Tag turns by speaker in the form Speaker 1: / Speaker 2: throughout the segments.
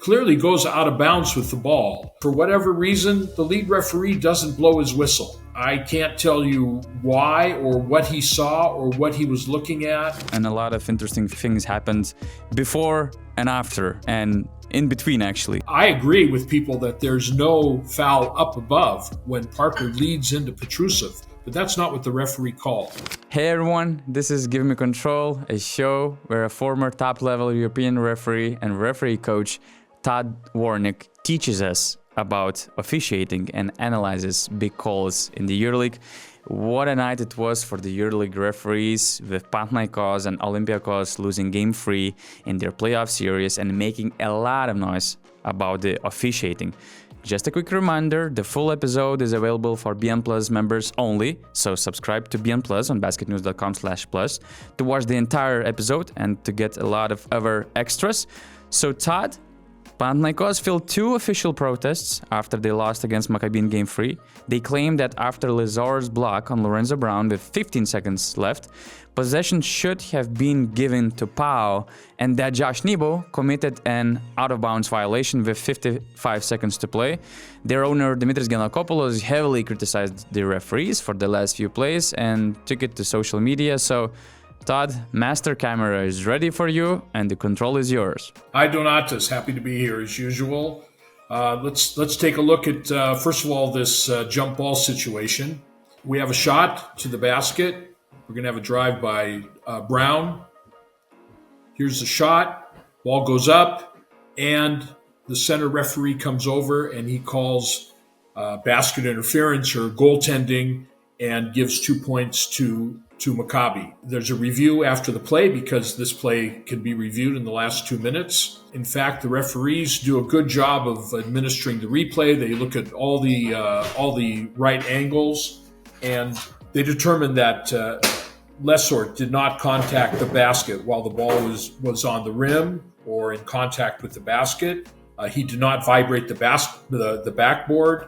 Speaker 1: clearly goes out of bounds with the ball. For whatever reason, the lead referee doesn't blow his whistle. I can't tell you why or what he saw or what he was looking at.
Speaker 2: And a lot of interesting things happened before and after and in between, actually.
Speaker 1: I agree with people that there's no foul up above when Parker leads into Petrusev, but that's not what the referee called.
Speaker 2: Hey everyone, this is Give Me Control, a show where a former top-level European referee and referee coach, Todd Warnick, teaches us about officiating and analyzes big calls in the EuroLeague. What a night it was for the EuroLeague referees, with Panathinaikos and Olympiacos losing Game 3 in their playoff series and making a lot of noise about the officiating. Just a quick reminder, the full episode is available for BN Plus members only, so subscribe to BN Plus on basketnews.com/plus to watch the entire episode and to get a lot of other extras. So Todd, Panathinaikos filed 2 official protests after they lost against Maccabi in Game 3. They claimed that after Lazar's block on Lorenzo Brown with 15 seconds left, possession should have been given to Pau, and that Josh Nebo committed an out-of-bounds violation with 55 seconds to play. Their owner, Dimitris Giannakopoulos, heavily criticized the referees for the last few plays and took it to social media. So, Todd, Master Camera is ready for you, and the control is yours.
Speaker 1: Hi, Donatas. Happy to be here as usual. Let's take a look at, first of all, this jump ball situation. We have a shot to the basket. We're going to have a drive by Brown. Here's the shot. Ball goes up, and the center referee comes over, and he calls basket interference or goaltending and gives 2 points to Maccabi. There's a review after the play because this play can be reviewed in the last 2 minutes. In fact, the referees do a good job of administering the replay. They look at all the right angles, and they determined that Lessort did not contact the basket while the ball was on the rim or in contact with the basket. He did not vibrate the backboard.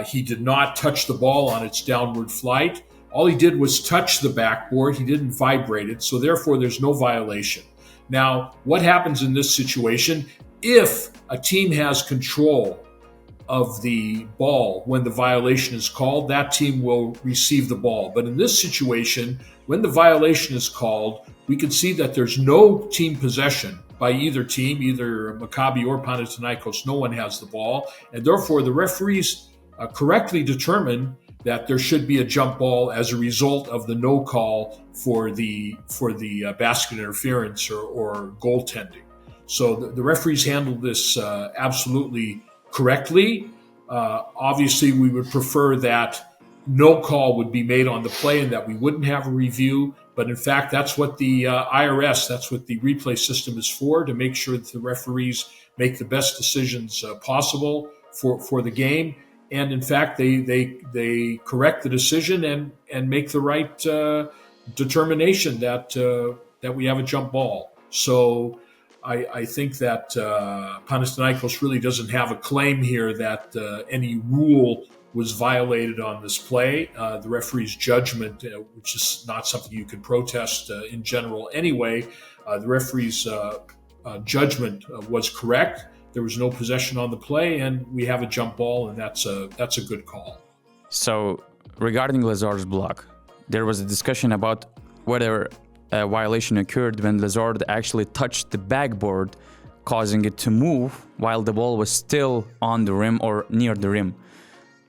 Speaker 1: He did not touch the ball on its downward flight. All he did was touch the backboard. He didn't vibrate it, so therefore there's no violation. Now, what happens in this situation? If a team has control of the ball when the violation is called, that team will receive the ball. But in this situation, when the violation is called, we can see that there's no team possession by either team, either Maccabi or Panathinaikos. No one has the ball, and therefore the referees correctly determine that there should be a jump ball as a result of the no call for the basket interference or goaltending. So the referees handled this absolutely correctly. Obviously, we would prefer that no call would be made on the play and that we wouldn't have a review. But in fact, that's what the IRS, that's what the replay system is for, to make sure that the referees make the best decisions possible for the game. And in fact, they correct the decision and make the right determination that we have a jump ball. So I think that Panathinaikos really doesn't have a claim here that any rule was violated on this play. The referee's judgment, which is not something you can protest in general anyway, the referee's judgment was correct. There was no possession on the play, and we have a jump ball, and that's a good call.
Speaker 2: So, regarding Lazar's block, there was a discussion about whether a violation occurred when Lazar actually touched the backboard, causing it to move while the ball was still on the rim or near the rim.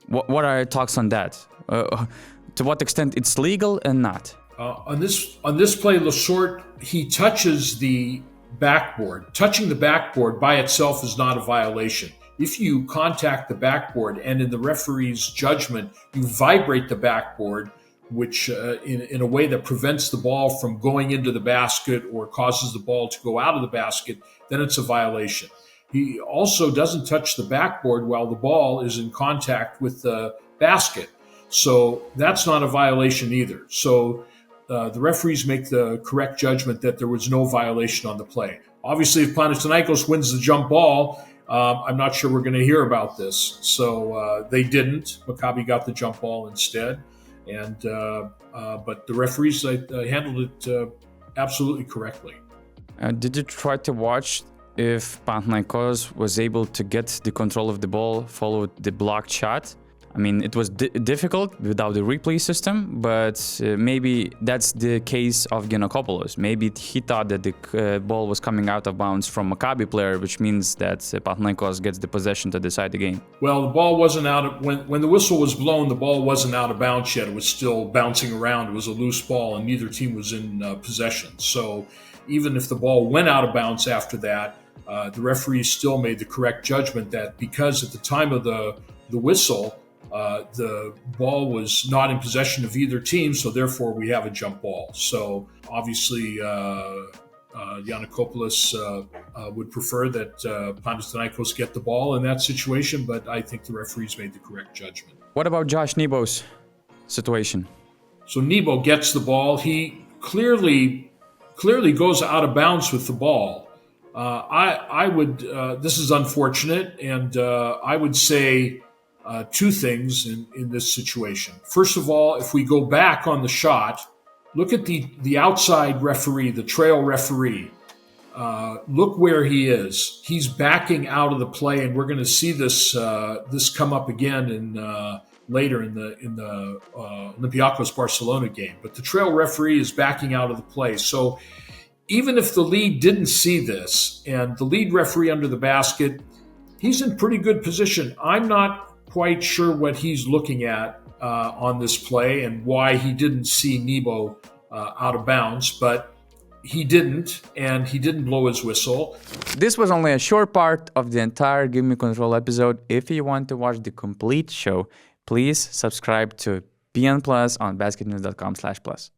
Speaker 2: What are your thoughts on that? To what extent it's legal and not?
Speaker 1: On this play, Lessort, he touches the backboard. Touching the backboard by itself is not a violation. If you contact the backboard and in the referee's judgment, you vibrate the backboard, which in a way that prevents the ball from going into the basket or causes the ball to go out of the basket, then it's a violation. He also doesn't touch the backboard while the ball is in contact with the basket. So that's not a violation either. So the referees make the correct judgment that there was no violation on the play. Obviously, if Panathinaikos wins the jump ball, I'm not sure we're going to hear about this. So they didn't. Maccabi got the jump ball instead. But the referees handled it absolutely correctly.
Speaker 2: Did you try to watch if Panathinaikos was able to get the control of the ball, followed the blocked shot. I mean, it was difficult without the replay system, but maybe that's the case of Giannakopoulos. Maybe he thought that the ball was coming out of bounds from Maccabi player, which means that Panathinaikos gets the possession to decide the game.
Speaker 1: Well, the ball wasn't out of, when the whistle was blown, the ball wasn't out of bounds yet. It was still bouncing around. It was a loose ball, and neither team was in possession. So even if the ball went out of bounds after that, the referee still made the correct judgment that because at the time of the whistle, the ball was not in possession of either team, so therefore we have a jump ball. So obviously, Giannakopoulos would prefer that Panathinaikos get the ball in that situation, but I think the referees made the correct judgment.
Speaker 2: What about Josh Nebo's situation?
Speaker 1: So Nebo gets the ball. He clearly goes out of bounds with the ball. I would. This is unfortunate, and I would say two things in this situation. First of all, if we go back on the shot, look at the outside referee, the trail referee. Look where he is. He's backing out of the play, and we're going to see this come up again later in the Olympiacos Barcelona game. But the trail referee is backing out of the play. So even if the lead didn't see this, and the lead referee under the basket, he's in pretty good position. I'm not quite sure what he's looking at on this play and why he didn't see Nebo out of bounds, but he didn't, and he didn't blow his whistle.
Speaker 2: This was only a short part of the entire Give Me Control episode. If you want to watch the complete show, please subscribe to BN Plus on basketnews.com/plus.